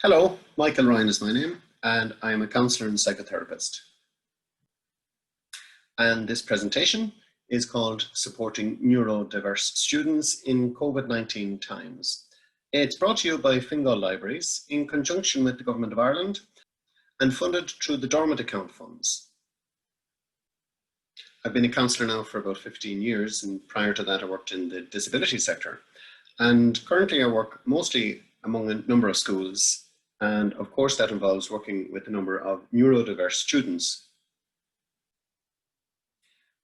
Hello, Michael Ryan is my name, and I'm a counsellor and psychotherapist. And this presentation is called Supporting Neurodiverse Students in Covid-19 Times. It's brought to you by Fingal Libraries in conjunction with the Government of Ireland and funded through the Dormant account funds. I've been a counsellor now for about 15 years, and prior to that I worked in the disability sector. And currently I work mostly among a number of schools, and of course that involves working with a number of neurodiverse students.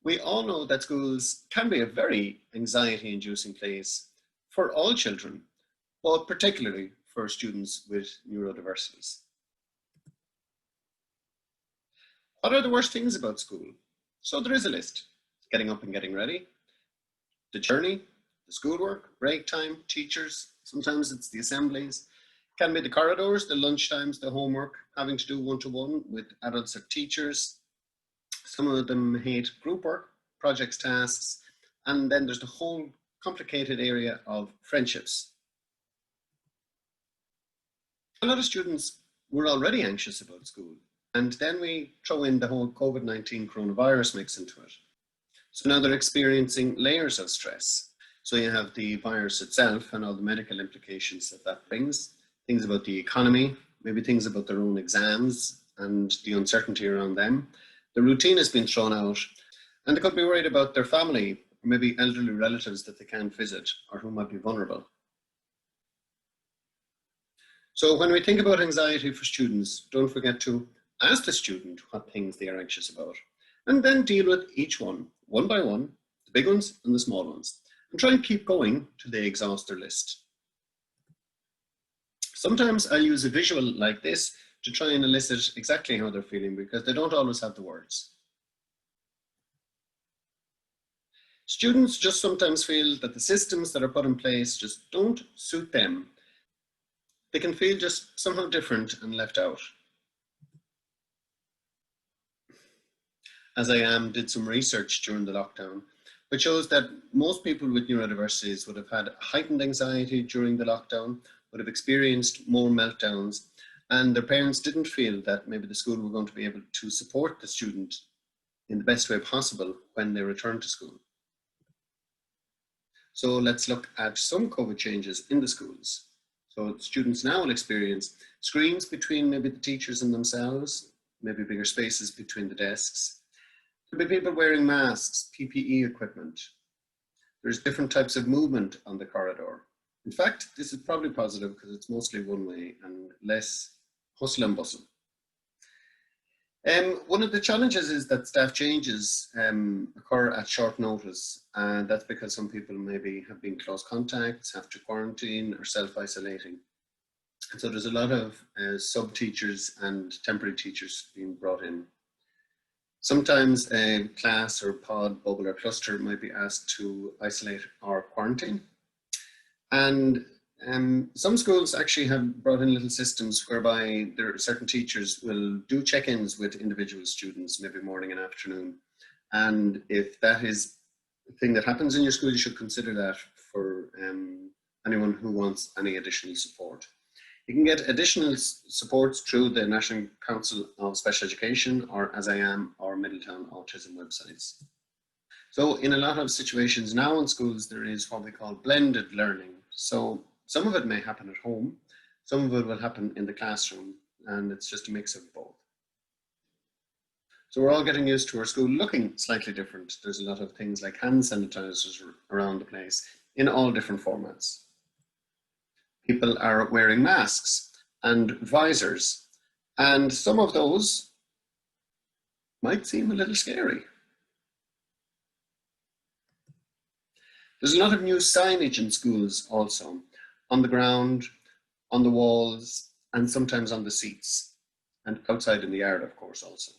We all know that schools can be a very anxiety-inducing place for all children, but particularly for students with neurodiversities. What are the worst things about school? So there is a list: getting up and getting ready, the journey, the schoolwork, break time, teachers, sometimes it's the assemblies, can be the corridors, the lunch times, the homework, having to do one-to-one with adults or teachers. Some of them hate group work, projects, tasks, and then there's the whole complicated area of friendships. A lot of students were already anxious about school, and then we throw in the whole Covid-19 coronavirus mix into it. So now they're experiencing layers of stress. So you have the virus itself and all the medical implications that brings, things about the economy, maybe things about their own exams and the uncertainty around them. The routine has been thrown out, and they could be worried about their family, or maybe elderly relatives that they can't visit or who might be vulnerable. So when we think about anxiety for students, don't forget to ask the student what things they are anxious about, and then deal with each one by one, the big ones and the small ones, and try and keep going till they exhaust their list. Sometimes I'll use a visual like this to try and elicit exactly how they're feeling, because they don't always have the words. Students just sometimes feel that the systems that are put in place just don't suit them. They can feel just somehow different and left out. As I did some research during the lockdown, which shows that most people with neurodiversities would have had heightened anxiety during the lockdown, would have experienced more meltdowns, and their parents didn't feel that maybe the school were going to be able to support the student in the best way possible when they return to school. So let's look at some COVID changes in the schools. So students now will experience screens between maybe the teachers and themselves, maybe bigger spaces between the desks. There'll be people wearing masks, PPE equipment. There's different types of movement on the corridor. In fact, this is probably positive because it's mostly one way and less hustle and bustle. One of the challenges is that staff changes occur at short notice, and that's because some people maybe have been close contacts, have to quarantine or self-isolating. And so there's a lot of sub-teachers and temporary teachers being brought in. Sometimes a class or pod, bubble or cluster might be asked to isolate or quarantine. And some schools actually have brought in little systems whereby there are certain teachers will do check-ins with individual students, maybe morning and afternoon. And if that is a thing that happens in your school, you should consider that for anyone who wants any additional support. You can get additional supports through the National Council of Special Education or As I Am or Middletown Autism websites. So in a lot of situations now in schools, there is what we call blended learning. So some of it may happen at home, some of it will happen in the classroom, and it's just a mix of both. So we're all getting used to our school looking slightly different. There's a lot of things like hand sanitizers around the place in all different formats. People are wearing masks and visors, and some of those might seem a little scary. There's a lot of new signage in schools also, on the ground, on the walls, and sometimes on the seats, and outside in the yard, of course, also.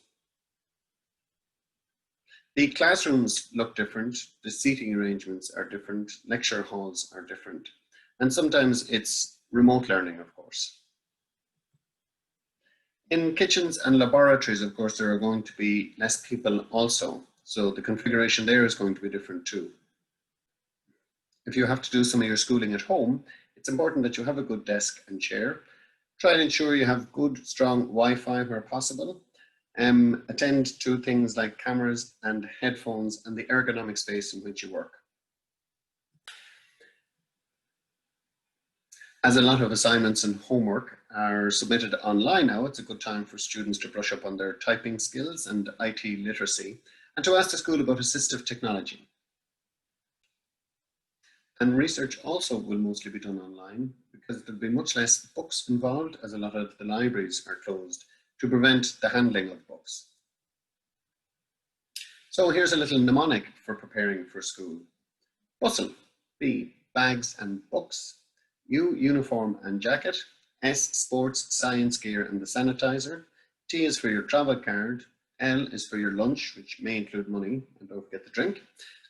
The classrooms look different, the seating arrangements are different, lecture halls are different, and sometimes it's remote learning, of course. In kitchens and laboratories, of course, there are going to be less people also, so the configuration there is going to be different too. If you have to do some of your schooling at home, it's important that you have a good desk and chair, Try and ensure you have good, strong Wi-Fi where possible. Attend to things like cameras and headphones and the ergonomic space in which you work. As a lot of assignments and homework are submitted online now, it's a good time for students to brush up on their typing skills and IT literacy, and to ask the school about assistive technology. And research also will mostly be done online because there'll be much less books involved, as a lot of the libraries are closed to prevent the handling of books. So here's a little mnemonic for preparing for school. Bustle. B, bags and books. U, uniform and jacket. S, sports, science gear and the sanitizer. T is for your travel card. L is for your lunch, which may include money, and don't forget the drink.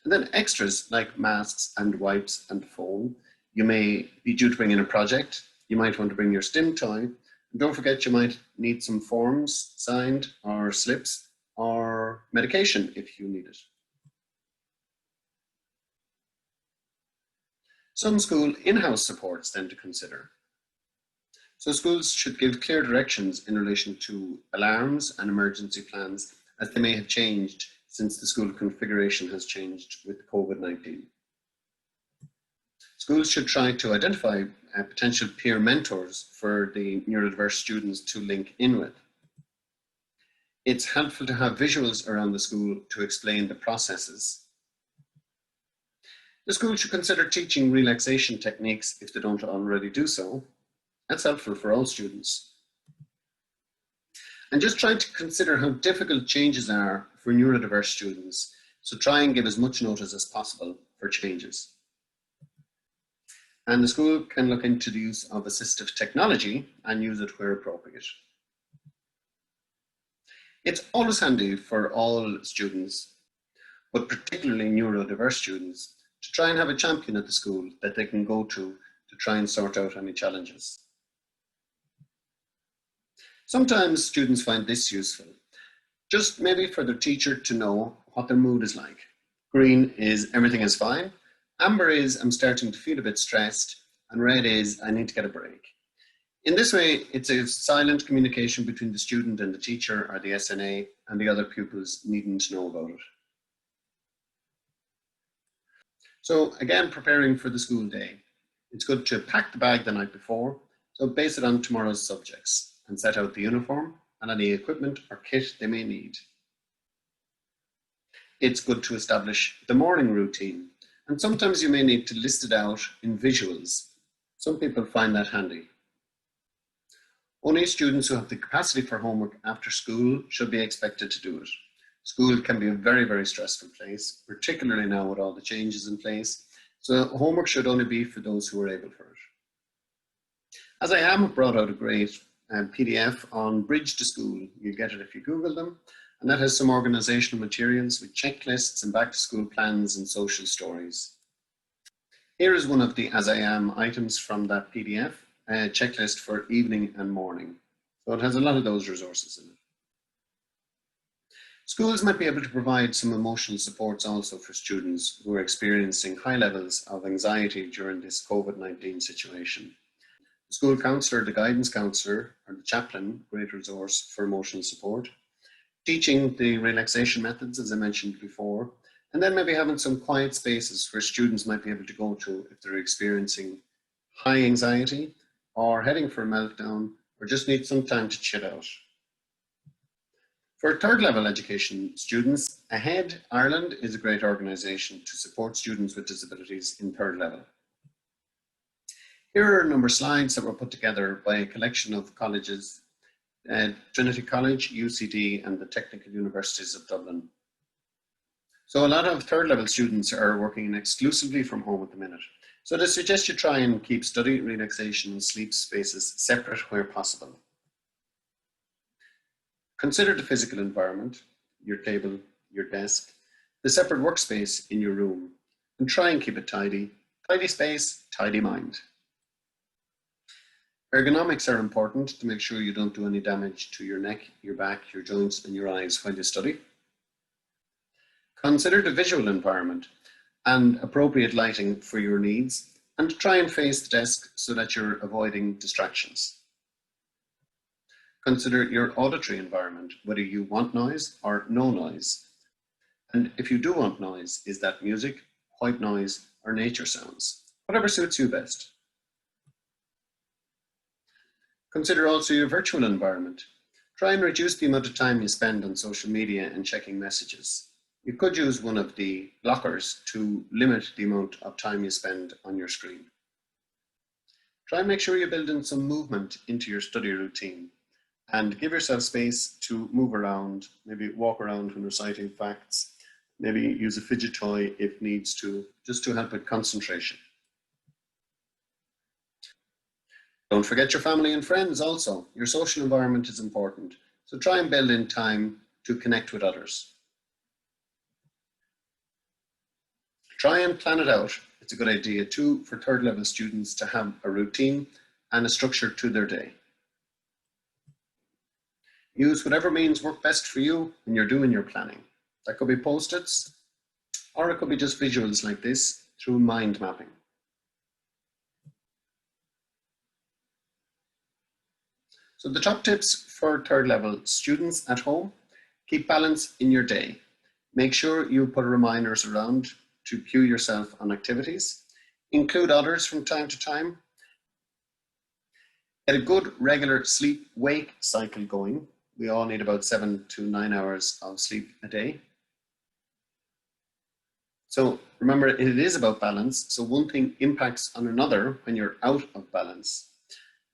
And then extras like masks and wipes and phone. You may be due to bring in a project. You might want to bring your stim toy. And don't forget, you might need some forms signed or slips or medication if you need it. Some school in-house supports then to consider. So schools should give clear directions in relation to alarms and emergency plans, as they may have changed since the school configuration has changed with Covid-19. Schools should try to identify potential peer mentors for the neurodiverse students to link in with. It's helpful to have visuals around the school to explain the processes. The school should consider teaching relaxation techniques if they don't already do so. That's helpful for all students. And just try to consider how difficult changes are for neurodiverse students. So try and give as much notice as possible for changes. And the school can look into the use of assistive technology and use it where appropriate. It's always handy for all students, but particularly neurodiverse students, to try and have a champion at the school that they can go to try and sort out any challenges. Sometimes students find this useful, just maybe for their teacher to know what their mood is like. Green is everything is fine, amber is I'm starting to feel a bit stressed, and red is I need to get a break. In this way, it's a silent communication between the student and the teacher or the SNA, and the other pupils needing to know about it. So again, preparing for the school day. It's good to pack the bag the night before, so base it on tomorrow's subjects and set out the uniform and any equipment or kit they may need. It's good to establish the morning routine, and sometimes you may need to list it out in visuals. Some people find that handy. Only students who have the capacity for homework after school should be expected to do it. School can be a very, very stressful place, particularly now with all the changes in place. So homework should only be for those who are able for it. As I have brought out a great PDF on Bridge to School. You get it if you Google them. And that has some organizational materials with checklists and back to school plans and social stories. Here is one of the As I Am items from that PDF, a checklist for evening and morning. So it has a lot of those resources in it. Schools might be able to provide some emotional supports also for students who are experiencing high levels of anxiety during this COVID-19 situation. The school counsellor, the guidance counsellor, or the chaplain, great resource for emotional support. Teaching the relaxation methods, as I mentioned before, and then maybe having some quiet spaces where students might be able to go to if they're experiencing high anxiety or heading for a meltdown or just need some time to chill out. For third level education students, AHEAD Ireland is a great organisation to support students with disabilities in third level. Here are a number of slides that were put together by a collection of colleges, Trinity College, UCD and the Technical Universities of Dublin. So a lot of third level students are working exclusively from home at the minute. So they suggest you try and keep study, relaxation and sleep spaces separate where possible. Consider the physical environment, your table, your desk, the separate workspace in your room, and try and keep it tidy. Tidy space, tidy mind. Ergonomics are important to make sure you don't do any damage to your neck, your back, your joints, and your eyes while you study. Consider the visual environment and appropriate lighting for your needs, and try and face the desk so that you're avoiding distractions. Consider your auditory environment, whether you want noise or no noise. And if you do want noise, is that music, white noise, or nature sounds? Whatever suits you best. Consider also your virtual environment. Try and reduce the amount of time you spend on social media and checking messages. You could use one of the blockers to limit the amount of time you spend on your screen. Try and make sure you build in some movement into your study routine and give yourself space to move around, maybe walk around when reciting facts, maybe use a fidget toy if needs to, just to help with concentration. Don't forget your family and friends also. Your social environment is important, so try and build in time to connect with others. Try and plan it out. It's a good idea too for third level students to have a routine and a structure to their day. Use whatever means work best for you when you're doing your planning. That could be post-its, or it could be just visuals like this through mind mapping. So the top tips for third level students at home: keep balance in your day. Make sure you put reminders around to cue yourself on activities. Include others from time to time. Get a good regular sleep-wake cycle going. We all need about 7 to 9 hours of sleep a day. So remember, it is about balance. So one thing impacts on another when you're out of balance.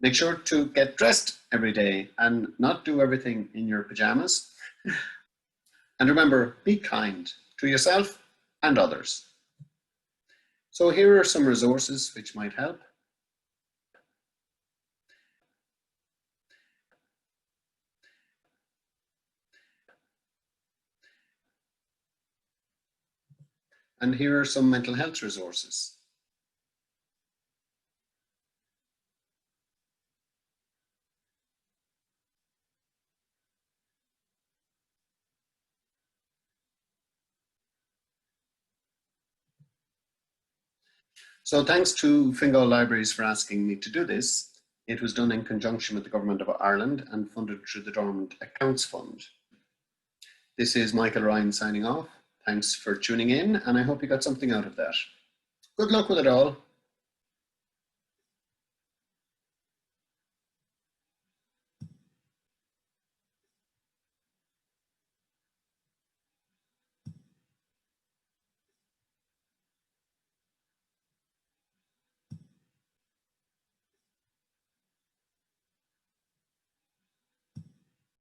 Make sure to get dressed every day and not do everything in your pajamas. And remember, be kind to yourself and others. So here are some resources which might help. And here are some mental health resources. So thanks to Fingal Libraries for asking me to do this. It was done in conjunction with the Government of Ireland and funded through the Dormant Accounts Fund. This is Michael Ryan signing off. Thanks for tuning in, and I hope you got something out of that. Good luck with it all.